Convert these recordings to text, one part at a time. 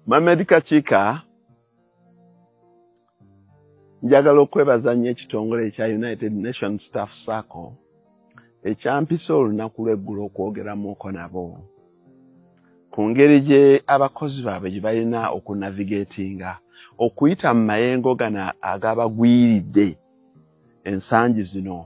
Mohamed Kachika njagala okwebaza nnyo ekitongole ekya United Nations Staff Circle ekyampisa olunaku lw'eggulo okwogeramuuko nabo ku ngeri gye abakozi baabwe gye balina okunavigatinga okuyita mu mayengo gana agabagwiridde ensangi zino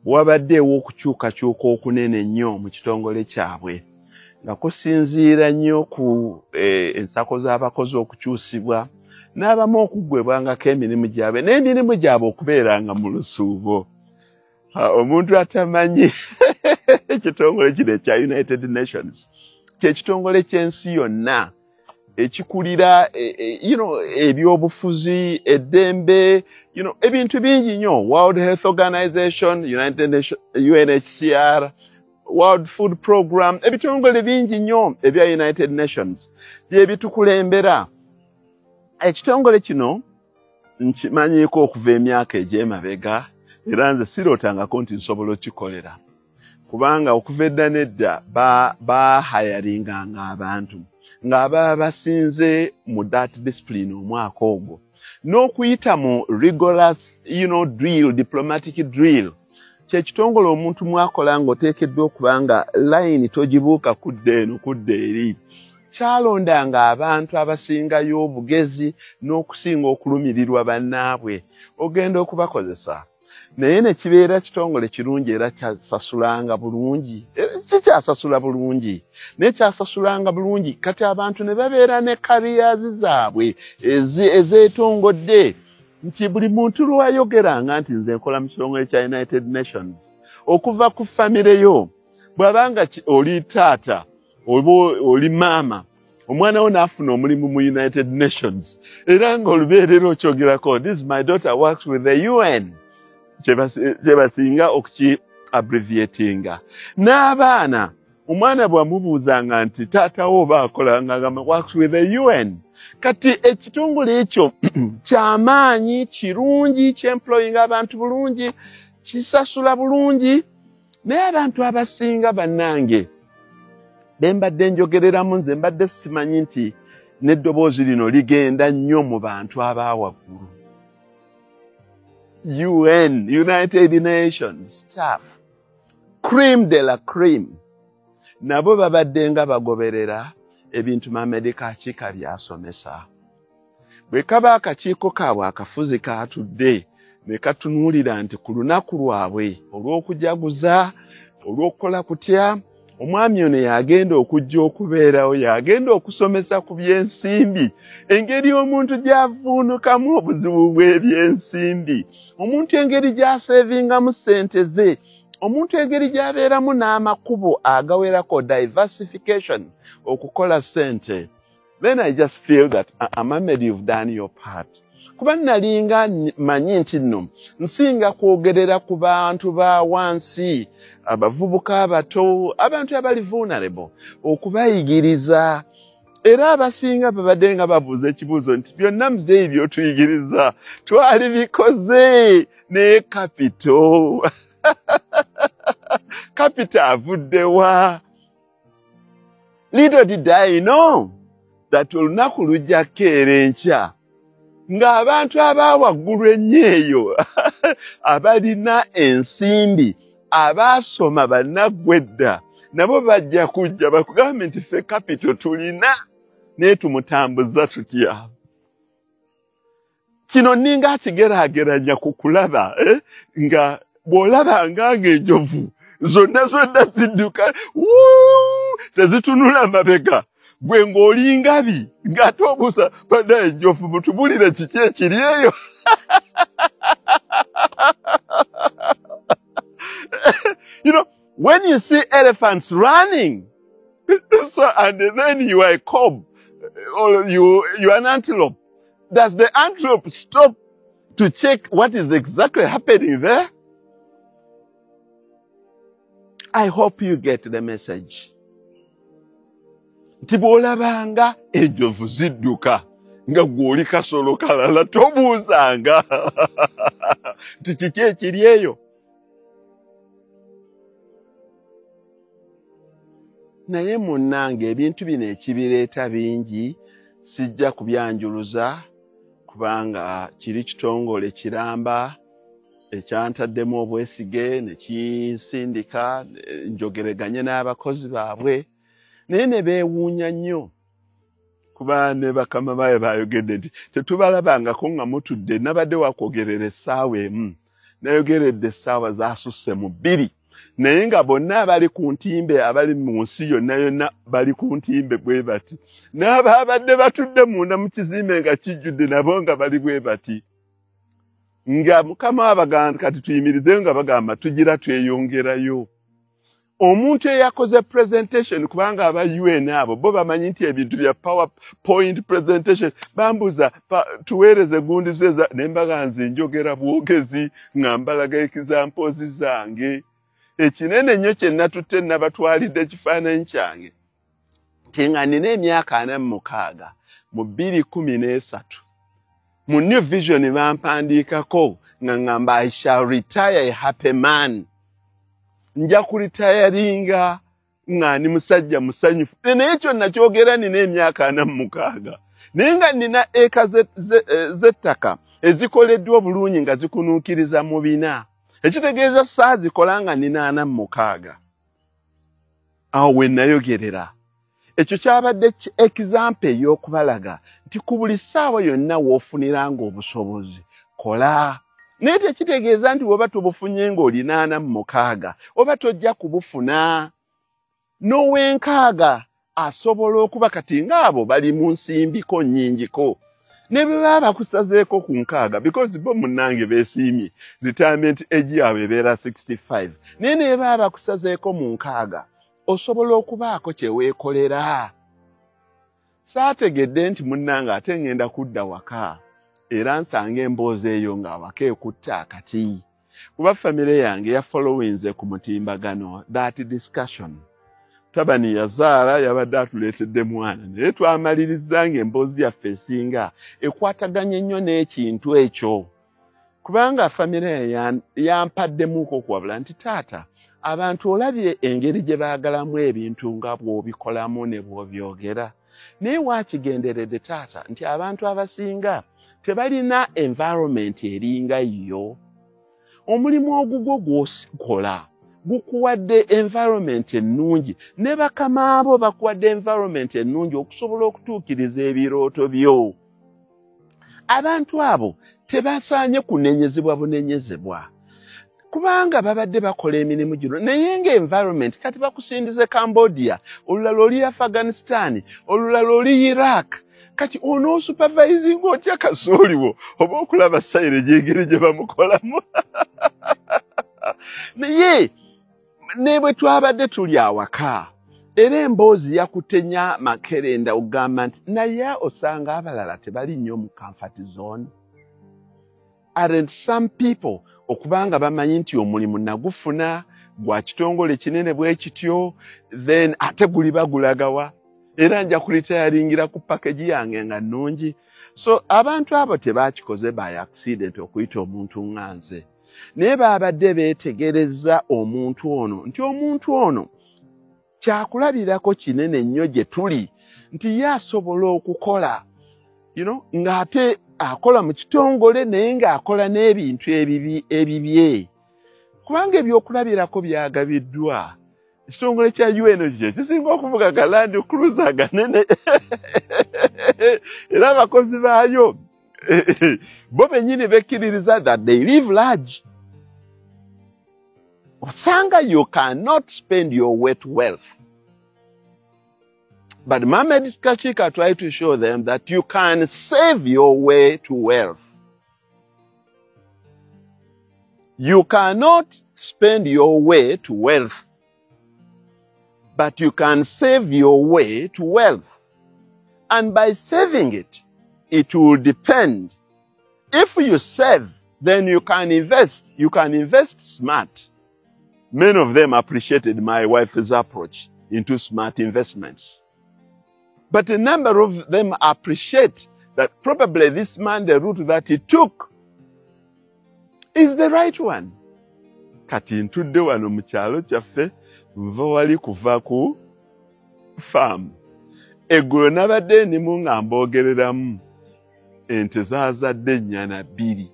wabaddeewo okukyukakyuka okunene nnyo mu kitongole kyabwe nga kusinziira nnyo ku ensako z'abakozi okukyusibwa n'abamu okuggwebwangako emirimu gyabwe n'emirimu gyabwe okubeeranga mu lusuubo. Omuntu atamanyi ekitongole kino ekya United Nations ky'ekitongole ky'ensi yonna ekikulira ebyobufuzi eddembe ebintu bingi nnyo. World Health Organization, United Nations, UNHCR, World Food Program, ebitongole bingi nnyo ebya United Nations byebitukulembera. Ekitongole kino nkimanyiiko okuva emyaka egy'emabega era nze sirootangako nti nsobola okikolera kubanga okuva edda n'edda bahayaringanga abantu ng'ababa basinze mu that discipline omwaka ogwo n'okuyita mu rigorous drill, diplomatic drill. Kyekitongole omuntu mwakola ng'oteekeddwa okuba nga line togibuuka kudda eno kudda eri. Kyalondanga abantu abasingayo obugezi n'okusinga okulumirirwa bannaabwe ogenda okubakozesa. Naye ne kibeera kitongole kirungi era kyasasulanga bulungi. Kikyasasula bulungi. Naye kyasasulanga bulungi kati abantu ne babeera ne careers zaabwe ezeetongodde nti buli muntu lwayogeranga nti nze nkola mu kitongole kya United Nations okuva ku famire yo bw'abanga oli taata oba oli maama omwana wo n'afuna omulimu mu United Nations era ng'olubeerera okyogerako this my daughter works with the UN kye basinga okuki-abbreviatinga. N'abaana omwana bw'amubuuzanga nti taata wo oba akolanga works with the UN. Kati ekitongole ekyo kyamaanyi kirungi kyemployinga abantu bulungi kisasula bulungi naye abantu abasinga bannange bembadde njogereramu nze mbadde simanyi nti n'eddoboozi lino ligenda nnyo mu bantu abaawaggulu. UN, United Nations staff, cream de la cream, nabo babadde nga bagoberera ebintu Mohamed Kachika by'asomesa. Bwe kaba akakiiko kaabwe akafuzi kaatudde ne katunuulira nti ku lunaku lwabwe olw'okujaguza olw'okukola kutya omwami ono yagenda okujja okubeerawo yagenda okusomesa ku by'ensimbi engeri omuntu gy'avuunukamu obuzibu bw'ebyensimbi omuntu engeri gy'aseevingamu ssente ze omuntu engeri gy'abeeramu n'amakubo agawerako diversification okukola ssente. Then I just feel that Mohamed, you've done your part. Kuba nalinga manyi nti nno nsinga kwogerera ku bantu ba wansi abavubuka abato abantu abali vulnerable okubayigiriza era abasinga babadde nga babuuza ekibuuzo nti byonna muzeeyi by'otuyigiriza twali bikoze ne capital capital avuddewa. Little did I know that olunaku lujja keera enkya ng'abantu abaawaggulu ennyo eyo abalina ensimbi abaasoma bannaggwedda nabo bajja kujja bakugambe nti ffe capital tulina naye tumutambuza tutya. Kino ninga akigeraageranya ku kulaba nga bw'olabanga ng'enjovu zonna zidduka tezitunula mabega gwe ng'oli ngabi ng'ate obuusa badda enjovu mutubulire kiki ekiri eyo. When you see elephants running, so, and then you are a cob, or you are an antelope, does the antelope stop to check what is exactly happening there? I hope you get the message. Tibolabanga enjovu zidduka nga gwoli kasolo kalala tobuuzanga nti kiki ekiri eyo. Naye munnange ebintu bino ekibireeta bingi sijja kubyanjuluza kubanga kiri kitongole kiramba ekyantaddemu obwesige ne kinsindika njogereganye n'abakozi baabwe naye ne beewuunya nnyo kuba ne bakama baabwe baayogedde nti tetubalabangako nga mutudde nabadde wakwogerera essaawa emu nayogeredde essaawa zaasusse mu 2 naye nga bonna abali ku ntimbe abali mu nsi yonna bali ku ntimbe bwe bati n'ababadde batudde munda mu kizimbe nga kijjudde nabo nga bali bwe bati nga mukama abaganda kati tuyimirizeyo nga bagamba tugira tweyongerayo omuntu eyakoze presentation kubanga aba UN abo bo bamanyi nti ebintu bya PowerPoint presentation bambuza tuweereze gundi zeza nembaga nze njogera bwogezi ngambalaga examples zange ekinene nnyo kye natutte nabatwalidde ekifaananyi kyange tinga nina emyaka 46 mu 2013 mu New Vision bampandiikako nga ngamba I shall retire a happy man nja kuritayaringa nga ni musajja musanyufu naye ekyo nakyogera nina emyaka 46 naye nga nina eka z'ettaka ezikoleddwa obulungi nga zikunuukiriza mu 4 ekitegeeza saa zikola nga nina 46 awo we nayogerera ekyo kyabadde example ey'okubalaga nti ku buli ssaawa yonna w'ofuniranga obusobozi kola naye tekitegeeza nti woba tobufunye ng'olina 46 oba tojja kubufuna n'ow'enkaaga asobola okuba kati ng'abo bali mu nsimbiko nnyingiko ne bwe baba bakusazeeko ku 6 because bo munnange beesiimye retirement age yaabwe ebeera 65 naye ne baba bakusazeeko mu 6 osobola okubaako kye weekolera saategedde nti munnange ate ngenda kudda waka era nsanga emboozi eyo nga waka ekutta akati kuba famire yange yafollowinze ku mutimbagano that discussion tabani yazaala yabadde atuleetedde mwana naye twamaliriza ng'emboozi yaffe esinga ekwataganye nnyo n'ekintu ekyo kubanga famire yampaddemuko kwabula nti taata abantu olabye engeri gye baagalamu ebintu nga bw'obikolamu ne bw'obyogera naye waakigenderedde taata nti abantu abasinga tebalina environment eringa yo omulimu ogugwo gw'okola gukuwadde environment ennungi ne bakama abo bakuwadde environment ennungi okusobola okutuukiriza ebirooto byo abantu abo tebasaanye kunenyezebwa bunenyezebwa kubanga babadde bakola emirimu gino naye ng'environment kati bakusindize Cambodia olulala oli Afghanistan olulala oli Iraq kati ono supervising otya kasooliwo oba okulaba sayire gyengeri gye bamukolamu naye ne bwe twabadde tuli awaka era emboozi yakutenya makerenda ogamba nti naye osanga abalala tebali nnyo mu comfort zone aren't some people okubanga bamanyi nti omulimu nagufuna gwa kitongole kinene bwe kityo then ate guli bagulagawa era nja kulitayaringira ku package yange nga nnungi so abantu abo tebakikoze by accident okuyita omuntu nganze naye babadde beetegereza omuntu ono nti omuntu ono kyakulabirako kinene nnyo gye tuli nti ye asobola okukola ng'ate akola mu kitongole naye ng'akola n'ebintu ebibye kubanga ebyokulabirako byagabiddwa ekitongole kya UN kye kisinga okuvuga ga Land Cruiser ganene era abakozi baayo bo bennyini bekkiririza that they live large osanga you cannot spend your wet wealth. But Mohamed Kachika tried to show them that you can save your way to wealth. You cannot spend your way to wealth, but you can save your way to wealth. And by saving it, it will depend. If you save, then you can invest. You can invest smart. Many of them appreciated my wife's approach into smart investments. But a number of them appreciate that probably this man, the route that he took, is the right one. Kati ntudde wano mu kyalo kyaffe nva wali kuva ku farm. eggulo nabadde ndimu nga mbogereramu ente zaazadde ennyana 2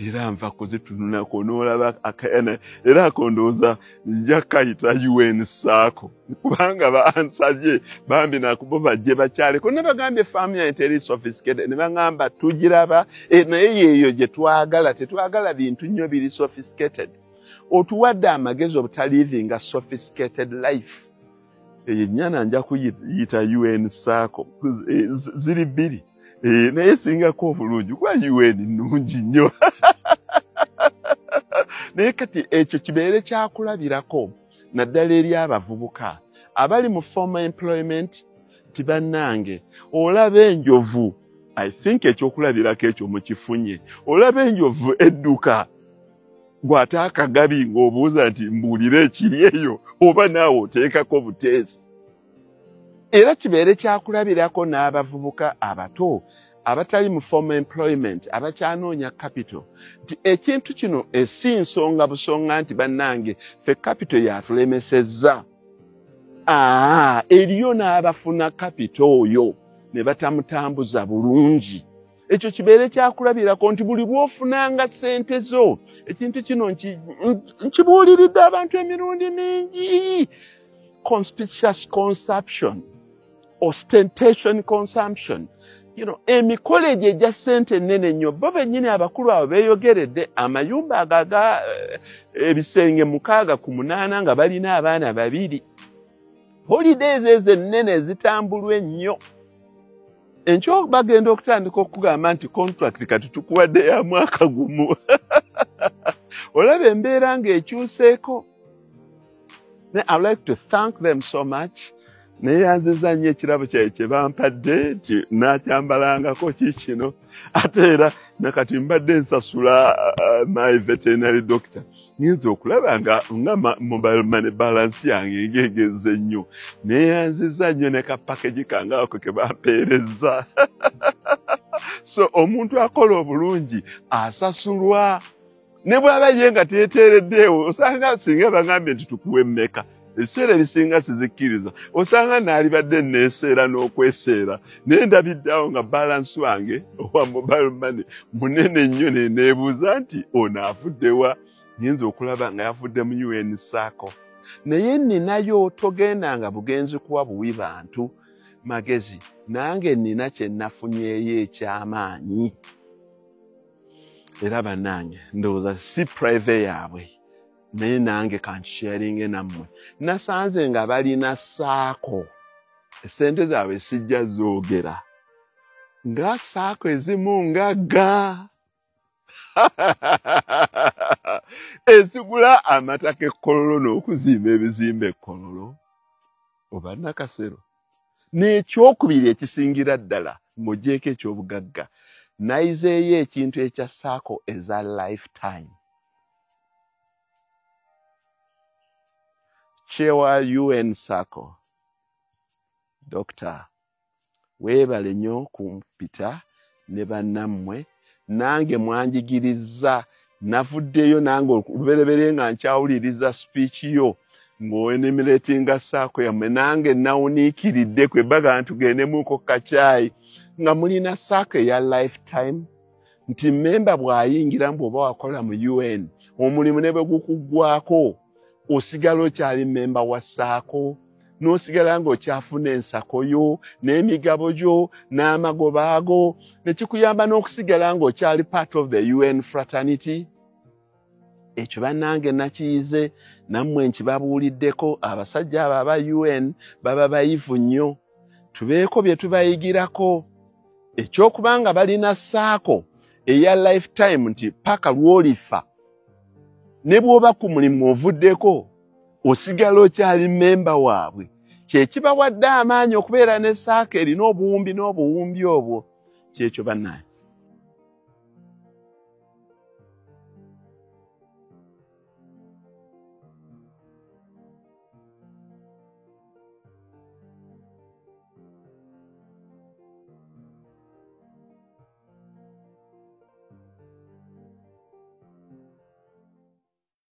era nva kuzitunulako n'olaba akayana era akondooza nja kayita UN Sacco kubanga bansabye bambi nakubo bajje bakyaleko ne bagambye family teri sophisticated ne bangamba tugiraba naye yeeyo gye twagala tetwagala bintu nnyo biri sophisticated otuwadde amagezi obutalivinga sophisticated life ennyana nja kuyita UN Sacco ziri 2 naye singako obulungi kuba UN nnungi nnyo naye kati ekyo kibeere kyakulabirako naddala eri abavubuka abali mu formal employment tibannange olaba enjovu I think ekyokulabirako ekyo mukifunye olaba enjovu edduka gw'ate akagabi ng'obuuza nti mbuulire ekiri eyo oba naawe oteekako buteesi era kibeere kyakulabirako n'abavubuka abato abatali mu formal employment abakyanoonya capital nti ekintu kino esi nsonga busonga nti bannange ffe capital yatulemesezza eriyo n'abafuna capital oyo ne batamutambuza bulungi ekyo kibeere kyakulabirako nti buli bw'ofunanga ssente zo ekintu kino nkibuuliridde abantu emirundi mingi conspicuous consumption ostentation consumption emikolo egyo egya ssente ennene nnyo bo bennyini abakulu abo beeyogeredde amayumba agaga ebisenge 6 ku 8 nga balina abaana 2 holidays ezo ennene ezitambulwa ennyo enkyo bagenda okutandika okugamba nti contract kati tukuwadde ya mwaka gumu olaba embeera ng'ekyuseeko I'd like to thank them so much naye yanziza nnyo ekirabo kyaye kye bampadde nti naakyambalangako kikino ate era nakati mbadde nsasula my veterinary doctor nyinza okulaba nga mobile money balance yange ngegeze nnyo naye yanziza nnyo ne kapakeji kange ako ke bampeereza so omuntu akola obulungi asasulwa ne bw'aba ye nga teeteereddeewo osanga singa bagambye nti tukuwe mmeka ebiseera ebisinga sizikkiriza osanga naalibadde neeseera n'okweseera naye ndabiddeawo nga balansi wange owa mobile money munene nnyo neebuuza nti ono afuddewa nyinza okulaba nga yafudde mu UN Sacco naye nninayo togendanga bugenzi kuwa buwi bantu magezi nange nnina kye nafunyeyo eky'amaanyi era bannange ndowooza si private yaabwe naye nange kansharinge nammwe nasanze nga balina Sacco esente zaabwe sijja zoogera nga Sacco ezimu nga ezigula amataka ekkololo n'okuzimba ebizimba ekkololo oba nakasero n'ekyokubiri ekisingira ddala mugyeko eky'obugagga nayizeeyo ekintu ekya Sacco eza lifetime Chewa UN Sacco Dr. weebale nnyo kumpita ne bannammwe nange mwanjigiriza navuddeyo nange olubereberye nga nkyawuliriza speech yo ng'owenimiratinga Sacco yammwe nange nawuniikiridde kwe baga ntugendemuko kacaayi nga mulina Sacco eya lifetime nti memba bw'ayingira bw'oba wakola mu UN omulimu ne bwe gukuggwako osigala okyali memba wa Sacco n'osigala ng'okyafuna ensako yo n'emigabo gyo n'amagoba ago nekikuyamba n'okusigala ng'okyali part of the UN fraternity ekyo bannange nakiyize nammwe nkibabuuliddeko abasajja abo aba UN baba bayivu nnyo tubeeko bye tubayigirako ekyokubanga balina Sacco eya lifetime nti paka lw'olifa ne bw'oba ku mulimu ovuddeko osigala okyali memba waabwe kyekibawadde amaanyi okubeera ne Sacco erina obuwumbi n'obuwumbi obwo kyekyo bannaye